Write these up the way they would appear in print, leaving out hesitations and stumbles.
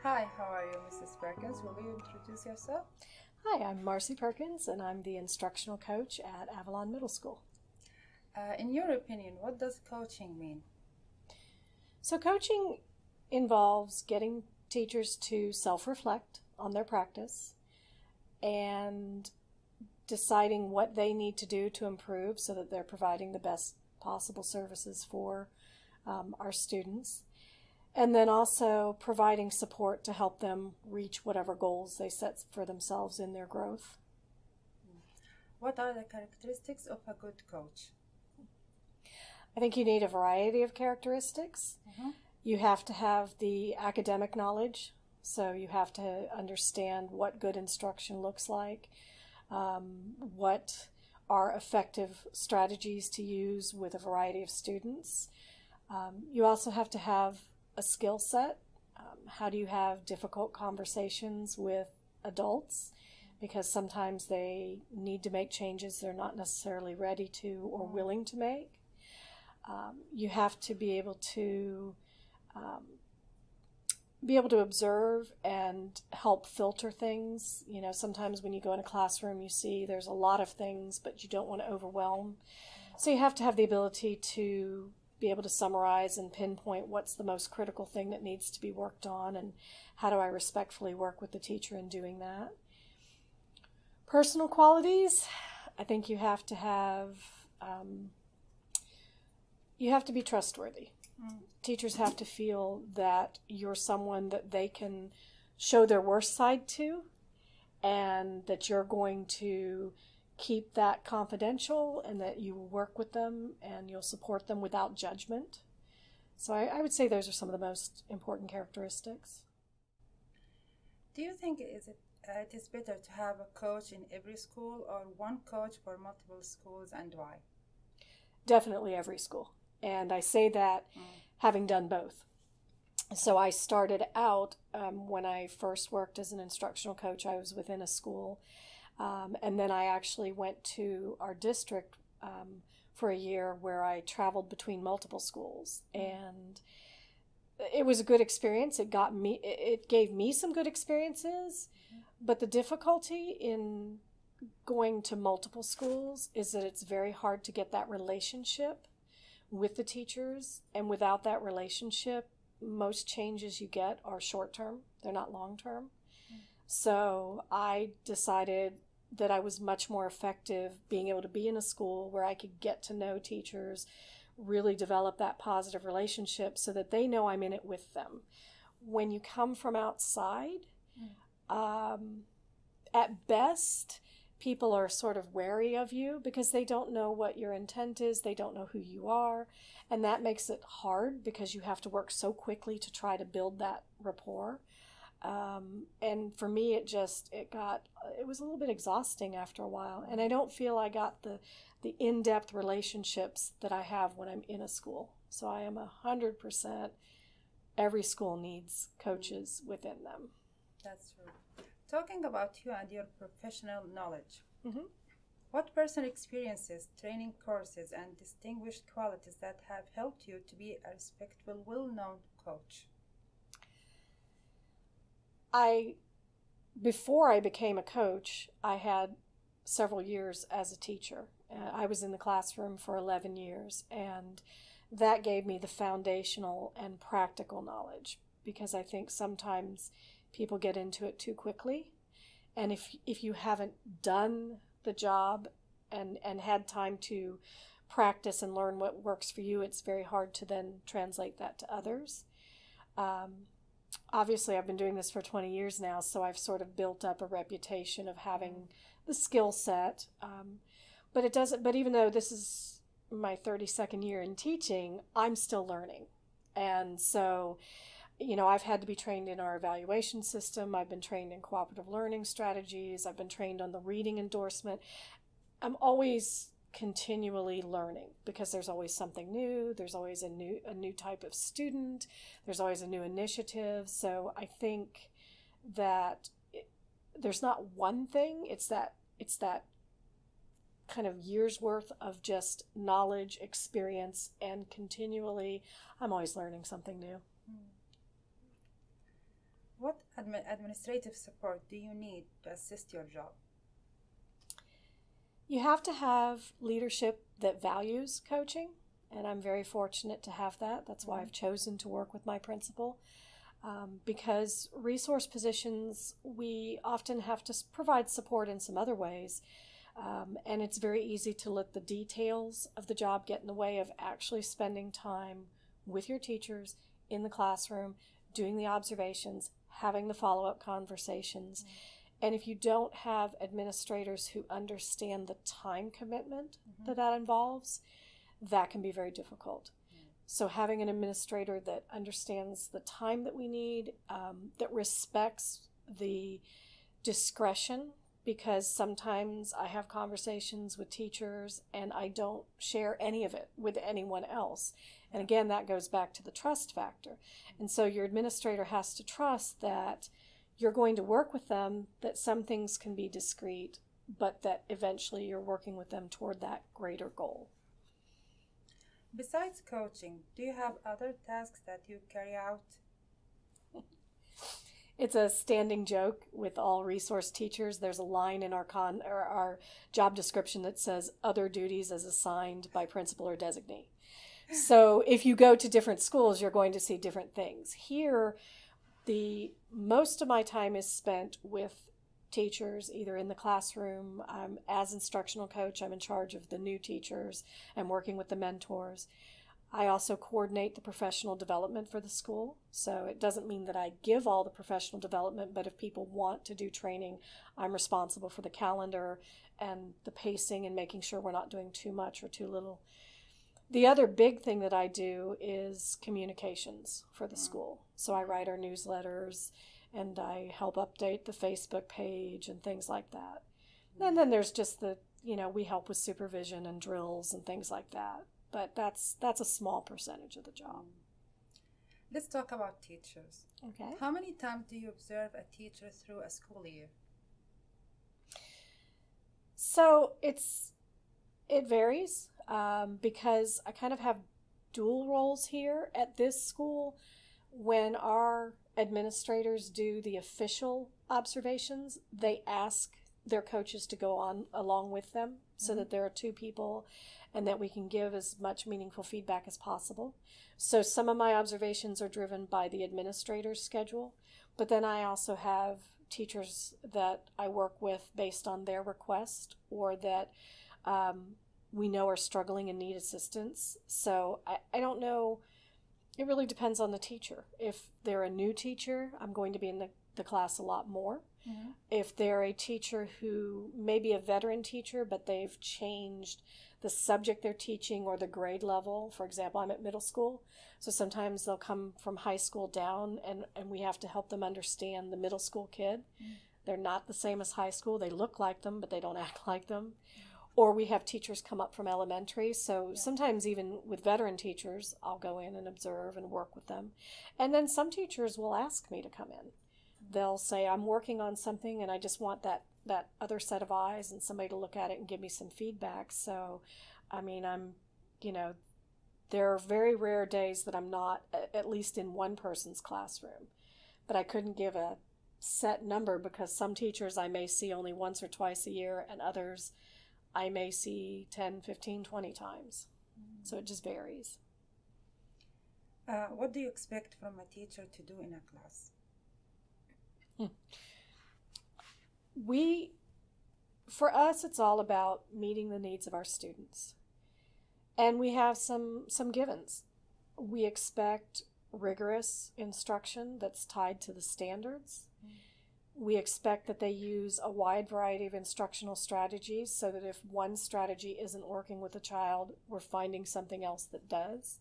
Hi, how are you, Mrs. Bierkens? Will you introduce yourself? Hi, I'm Marcy Perkins, and I'm the instructional coach at Avalon Middle School. In your opinion, what does coaching mean? So coaching involves getting teachers to self-reflect on their practice and deciding what they need to do to improve so that they're providing the best possible services for our students. And then also providing support to help them reach whatever goals they set for themselves in their growth. What are the characteristics of a good coach? I think you need a variety of characteristics. You have to have the academic knowledge, so you have to understand what good instruction looks like, what are effective strategies to use with a variety of students. You also have to have a skill set. How do you have difficult conversations with adults? Because sometimes they need to make changes they're not necessarily ready to or willing to make. You have to be able to observe and help filter things. You know, sometimes when you go in a classroom, you see there's a lot of things, but you don't want to overwhelm. So you have to have the ability to be able to summarize and pinpoint what's the most critical thing that needs to be worked on and how do I respectfully work with the teacher in doing that. Personal qualities, I think you have to be trustworthy. Teachers have to feel that you're someone that they can show their worst side to and that you're going to keep that confidential and that you will work with them and you'll support them without judgment. So I would say those are some of the most important characteristics. Do you think it is better to have a coach in every school or one coach for multiple schools, and why? Definitely every school. And I say that having done both. So I started out, when I first worked as an instructional coach, I was within a school. And then I actually went to our district for a year where I traveled between multiple schools. And it was a good experience. It gave me some good experiences. But the difficulty in going to multiple schools is that it's very hard to get that relationship with the teachers. And without that relationship, most changes you get are short-term. They're not long-term. So I decided that I was much more effective being able to be in a school where I could get to know teachers, really develop that positive relationship so that they know I'm in it with them. When you come from outside, at best, people are sort of wary of you because they don't know what your intent is, they don't know who you are, and that makes it hard because you have to work so quickly to try to build that rapport. And for me, it was a little bit exhausting after a while. And I don't feel I got the in-depth relationships that I have when I'm in a school. So I am 100%, every school needs coaches within them. That's true. Talking about you and your professional knowledge, what personal experiences, training courses, and distinguished qualities that have helped you to be a respectful, well-known coach? Before I became a coach, I had several years as a teacher. I was in the classroom for 11 years, and that gave me the foundational and practical knowledge because I think sometimes people get into it too quickly. And if you haven't done the job and had time to practice and learn what works for you, it's very hard to then translate that to others. Obviously, I've been doing this for 20 years now, so I've sort of built up a reputation of having the skill set. But even though this is my 32nd year in teaching, I'm still learning. And so, I've had to be trained in our evaluation system. I've been trained in cooperative learning strategies. I've been trained on the reading endorsement. I'm always continually learning because there's always something new. There's always a new type of student. There's always a new initiative. So I think that there's not one thing. It's that kind of years worth of just knowledge, experience, and continually I'm always learning something new. What administrative support do you need to assist your job? You have to have leadership that values coaching, and I'm very fortunate to have that. That's why I've chosen to work with my principal. Because resource positions, we often have to provide support in some other ways, and it's very easy to let the details of the job get in the way of actually spending time with your teachers in the classroom, doing the observations, having the follow-up conversations. And if you don't have administrators who understand the time commitment that involves, that can be very difficult. So having an administrator that understands the time that we need, that respects the discretion, because sometimes I have conversations with teachers and I don't share any of it with anyone else. And again, that goes back to the trust factor. And so your administrator has to trust that you're going to work with them, that some things can be discreet, but that eventually you're working with them toward that greater goal. Besides coaching, do you have other tasks that you carry out? It's a standing joke with all resource teachers. There's a line in our job description that says other duties as assigned by principal or designee. So if you go to different schools, you're going to see different things. Here, most of my time is spent with teachers, either in the classroom. As instructional coach, I'm in charge of the new teachers and working with the mentors. I also coordinate the professional development for the school. So it doesn't mean that I give all the professional development, but if people want to do training, I'm responsible for the calendar and the pacing and making sure we're not doing too much or too little. The other big thing that I do is communications for the school. So I write our newsletters and I help update the Facebook page and things like that. And then there's just we help with supervision and drills and things like that. But that's a small percentage of the job. Let's talk about teachers. Okay. How many times do you observe a teacher through a school year? So it varies because I kind of have dual roles here at this school. When our administrators do the official observations, they ask their coaches to go on along with them so that there are two people and that we can give as much meaningful feedback as possible. So some of my observations are driven by the administrator's schedule, but then I also have teachers that I work with based on their request or that we know are struggling and need assistance. So I don't know. It really depends on the teacher. If they're a new teacher, I'm going to be in the class a lot more. Mm-hmm. If they're a teacher who may be a veteran teacher, but they've changed the subject they're teaching or the grade level. For example, I'm at middle school, so sometimes they'll come from high school down and we have to help them understand the middle school kid. Mm-hmm. They're not the same as high school. They look like them, but they don't act like them. Mm-hmm. Or we have teachers come up from elementary, so sometimes even with veteran teachers, I'll go in and observe and work with them. And then some teachers will ask me to come in. They'll say, I'm working on something and I just want that other set of eyes and somebody to look at it and give me some feedback. So, I mean, there are very rare days that I'm not at least in one person's classroom. But I couldn't give a set number because some teachers I may see only once or twice a year and others I may see 10, 15, 20 times. So it just varies. What do you expect from a teacher to do in a class? For us, it's all about meeting the needs of our students. And we have some givens. We expect rigorous instruction that's tied to the standards. We expect that they use a wide variety of instructional strategies so that if one strategy isn't working with a child, we're finding something else that does.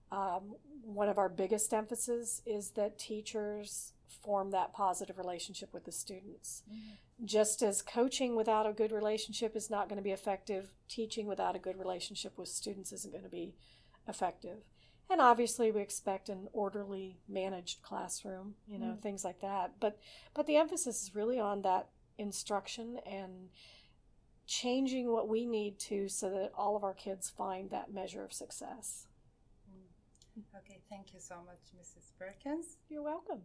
One of our biggest emphasis is that teachers form that positive relationship with the students. Mm-hmm. Just as coaching without a good relationship is not going to be effective, teaching without a good relationship with students isn't going to be effective. And obviously we expect an orderly, managed classroom, things like that. But the emphasis is really on that instruction and changing what we need to so that all of our kids find that measure of success. Okay, thank you so much, Mrs. Bierkens. You're welcome.